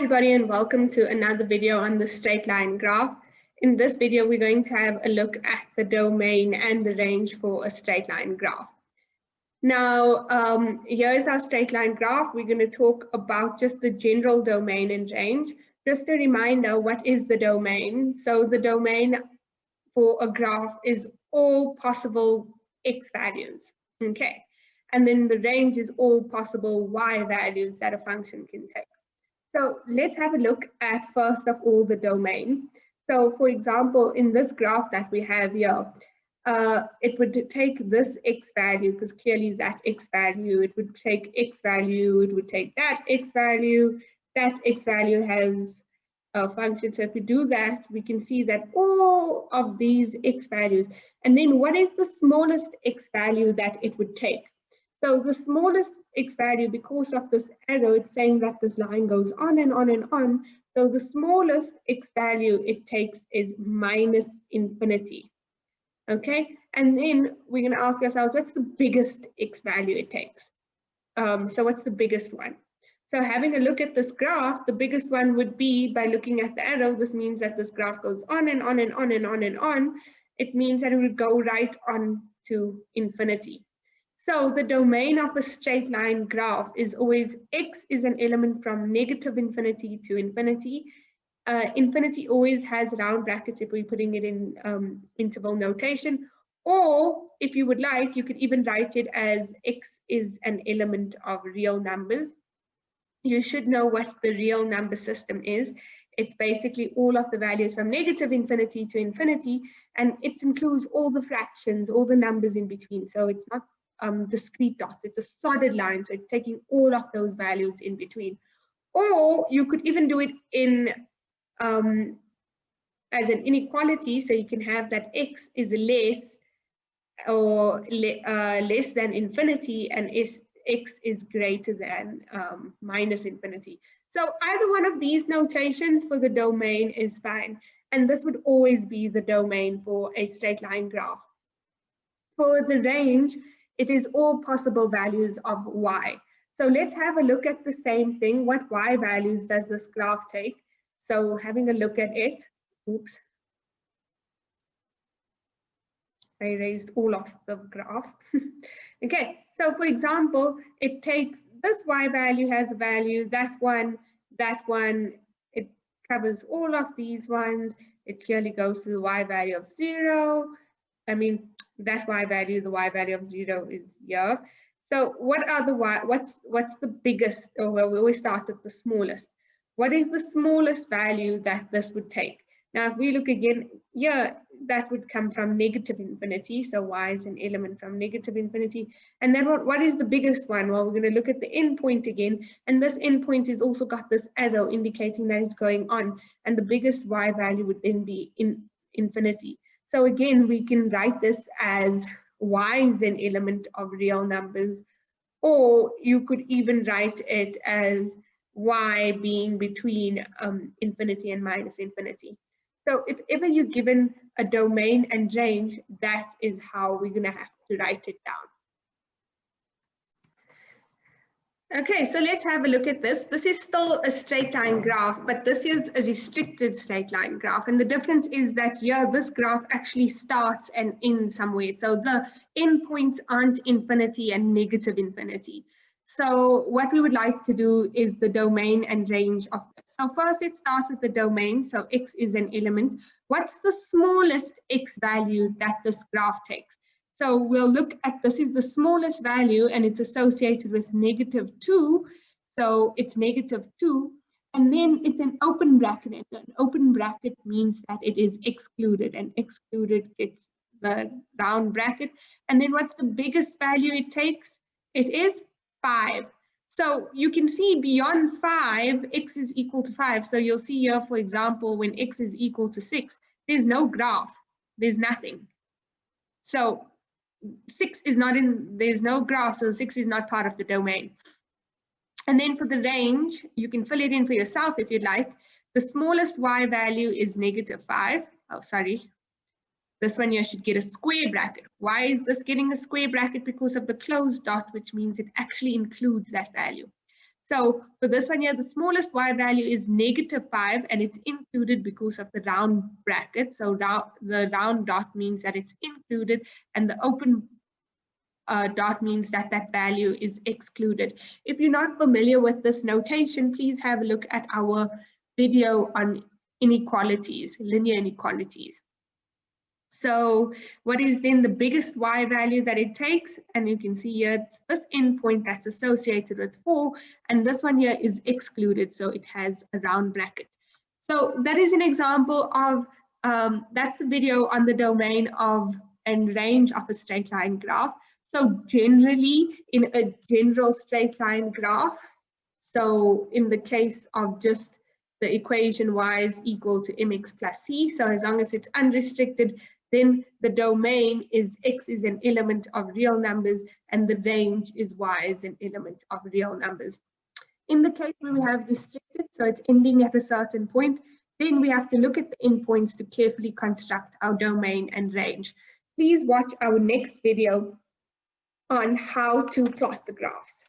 everybody, and welcome to another video on the straight line graph. In this video, we're going to have a look at the domain and the range for a straight line graph. Now, here's our straight line graph. We're going to talk about just the general domain and range. Just a reminder, what is the domain? So the domain for a graph is all possible x values, okay? And then the range is all possible y values that a function can take. So let's have a look at, first of all, the domain. So for example, in this graph that we have here, it would take this x value, because clearly that x value, it would take x value, it would take that x value has a function. So if we do that, we can see that all of these x values, and then what is the smallest x value that it would take? So the smallest x value, because of this arrow, it's saying that this line goes on and on and on. So the smallest x value it takes is minus infinity. Okay, and then we're going to ask ourselves, what's the biggest x value it takes? So what's the biggest one? So having a look at this graph, the biggest one would be, by looking at the arrow, this means that this graph goes on and on and on and on and on. It means that it would go right on to infinity. So the domain of a straight line graph is always x is an element from negative infinity to infinity. Infinity always has round brackets if we're putting it in interval notation, or if you would like, you could even write it as x is an element of real numbers. You should know what the real number system is. It's basically all of the values from negative infinity to infinity, and it includes all the fractions, all the numbers in between. So it's not discrete dots, it's a solid line, so it's taking all of those values in between. Or you could even do it in as an inequality, so you can have that x is less or less than infinity, and x is greater than minus infinity. So either one of these notations for the domain is fine, and this would always be the domain for a straight line graph. For the range, it is all possible values of y. So let's have a look at the same thing. What y values does this graph take? So having a look at it, oops, I erased all of the graph. Okay, so for example, it takes this y value has a value, that one, it covers all of these ones. It clearly goes to the y value of 0. I mean, that y value, the y value of 0 is here. So what are the y, what's the biggest, or well, we always start at the smallest. What is the smallest value that this would take? Now, if we look again here, that would come from negative infinity. So y is an element from negative infinity. And then what is the biggest one? Well, we're going to look at the endpoint again. And this endpoint has also got this arrow indicating that it's going on. And the biggest y value would then be in infinity. So again, we can write this as y is an element of real numbers, or you could even write it as y being between infinity and minus infinity. So if ever you're given a domain and range, that is how we're going to have to write it down. Okay, so let's have a look at this. This is still a straight line graph, but this is a restricted straight line graph. And the difference is that here, this graph actually starts and ends somewhere. So the endpoints aren't infinity and negative infinity. So what we would like to do is the domain and range of this. So first, it starts with the domain. So x is an element. What's the smallest x value that this graph takes? So we'll look at, this is the smallest value, and it's associated with -2. So it's -2. And then it's an open bracket. And an open bracket means that it is excluded, and excluded gets the round bracket. And then what's the biggest value it takes? It is 5. So you can see beyond 5, x is equal to 5. So you'll see here, for example, when x is equal to 6, there's no graph, there's nothing. So 6 is not in, there's no graph, so 6 is not part of the domain. And then for the range, you can fill it in for yourself if you'd like. The smallest y value is -5. Oh, sorry. This one here should get a square bracket. Why is this getting a square bracket? Because of the closed dot, which means it actually includes that value. So for this one here, the smallest y value is -5, and it's included because of the round bracket. So the round dot means that it's included, and the open dot means that that value is excluded. If you're not familiar with this notation, please have a look at our video on inequalities, linear inequalities. So what is then the biggest y value that it takes? And you can see here, it's this endpoint that's associated with 4, and this one here is excluded, so it has a round bracket. So that is an example of, that's the video on the domain of and range of a straight line graph. So generally, in a general straight line graph, so in the case of just the equation y is equal to mx plus c, so as long as it's unrestricted, then the domain is x is an element of real numbers, and the range is y is an element of real numbers. In the case where we have restricted, so it's ending at a certain point, then we have to look at the endpoints to carefully construct our domain and range. Please watch our next video on how to plot the graphs.